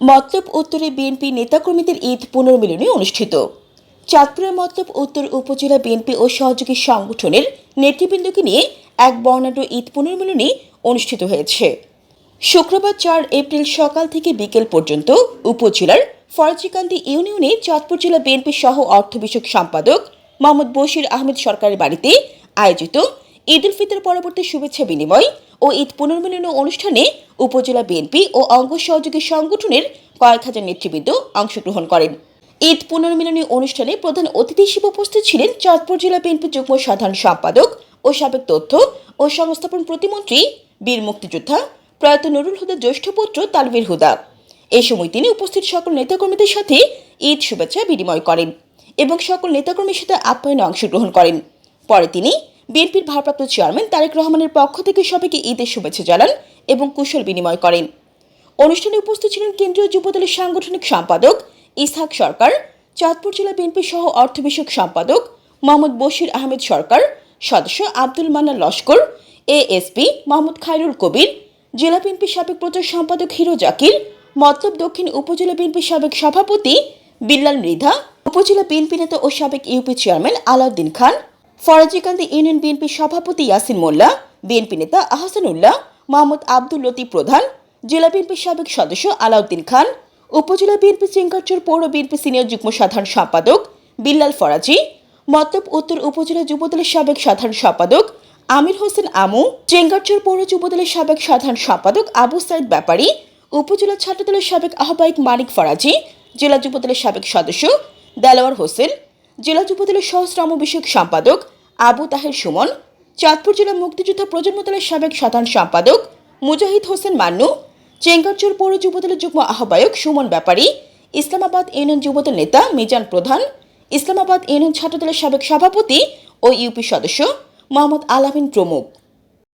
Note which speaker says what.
Speaker 1: মতলব উত্তরে বিএনপি নেতাকর্মীদের ঈদ পুনর্মিলনী অনুষ্ঠিত। চাঁদপুরের মতলব উত্তর উপজেলা বিএনপি ও সহযোগী সংগঠনের নেতৃবৃন্দকে নিয়ে এক বর্ণাঢ্য ঈদ পুনর্মিলনী অনুষ্ঠিত হয়েছে। শুক্রবার 4 এপ্রিল সকাল থেকে বিকেল পর্যন্ত উপজেলার ফরাজিকান্দি ইউনিয়নে চাঁদপুর জেলা বিএনপি সহ অর্থ বিষয়ক সম্পাদক মোহাম্মদ বশির আহমেদ সরকারের বাড়িতে আয়োজিত ঈদ উল ফিতর পরবর্তী শুভেচ্ছা বিনিময় ও ঈদ পুনর্মিলনী অনুষ্ঠানে উপজেলা বিএনপি ও অঙ্গ সহযোগী সংগঠনের কয়েক হাজার নেতৃবৃন্দ অংশগ্রহণ করেন। ঈদ পুনর্মিলনী অনুষ্ঠানে প্রধান অতিথি হিসেবে উপস্থিত ছিলেন চাঁদপুর জেলা বিএনপি যুগ্ম সাধারণ সম্পাদক ও সাবেক তথ্য ও সংস্থাপন প্রতিমন্ত্রী বীর মুক্তিযোদ্ধা প্রয়াত নুরুল হুদার জ্যেষ্ঠ পুত্র তানভীর হুদা। এ সময় তিনি উপস্থিত সকল নেতাকর্মীদের সাথে ঈদ শুভেচ্ছা বিনিময় করেন এবং সকল নেতাকর্মীর সাথে আপ্যায়নে অংশগ্রহণ করেন। পরে তিনি বিএনপির ভারপ্রাপ্ত চেয়ারম্যান তারেক রহমানের পক্ষ থেকে সবাইকে ঈদের শুভেচ্ছা জানান এবং কুশল বিনিময় করেন। অনুষ্ঠানে উপস্থিত ছিলেন কেন্দ্রীয় যুবদলের সাংগঠনিক সম্পাদক ইসহাক সরকার, চাঁদপুর জেলা বিএনপি সহ অর্থ বিষয়ক সম্পাদক মোহাম্মদ বশির আহমেদ সরকার, সদস্য আব্দুল মান্নান লস্কর, এএসপি মোহাম্মদ খায়রুল কবির, জেলা বিএনপি সাবেক প্রচার সম্পাদক হিরো জাকির, মতলব দক্ষিণ উপজেলা বিএনপি সাবেক সভাপতি বিল্লাল মৃধা, উপজেলা বিএনপি নেতা ও সাবেক ইউপি চেয়ারম্যান আলাউদ্দিন খান, ফরাজিকান্দি ইউনিয়ন বিএনপি সভাপতি ইয়াসিন মোল্লা, বিএনপি নেতা আহসানুল্লাহ, মোহাম্মদ আব্দুল লতিফ প্রধান, জেলা বিএনপির সাবেক সদস্য আলাউদ্দিন খান, উপজেলা বিএনপি চেঙ্গারচর পৌর বিএনপি সিনিয়র যুগ্ম সাধারণ সম্পাদক বিল্লাল ফরাজি, মতলব উত্তর উপজেলা যুবদলের সাবেক সাধারণ সম্পাদক আমির হোসেন আমু, চেঙ্গারচর পৌর যুবদলের সাবেক সাধারণ সম্পাদক আবু সাইদ ব্যাপারী, উপজেলা ছাত্রদলের সাবেক আহ্বায়ক মানিক ফরাজি, জেলা যুবদলের সাবেক সদস্য দেলোয়ার হোসেন, জেলা যুবদলের সহশ্রম বিষয়ক সম্পাদক আবু তাহের সুমন, চাঁদপুর জেলা মুক্তিযোদ্ধা প্রজন্ম দলের সাবেক সাধারণ সম্পাদক মুজাহিদ হোসেন মান্নু, চেঙ্গারচর পৌর যুবদলের যুগ্ম আহ্বায়ক সুমন ব্যাপারী, ইসলামাবাদ ইউনিয়ন যুবদল নেতা মিজান প্রধান, ইসলামাবাদ ইউনিয়ন ছাত্রদলের সাবেক সভাপতি ও ইউপি সদস্য মোহাম্মদ আলামিন প্রমুখ।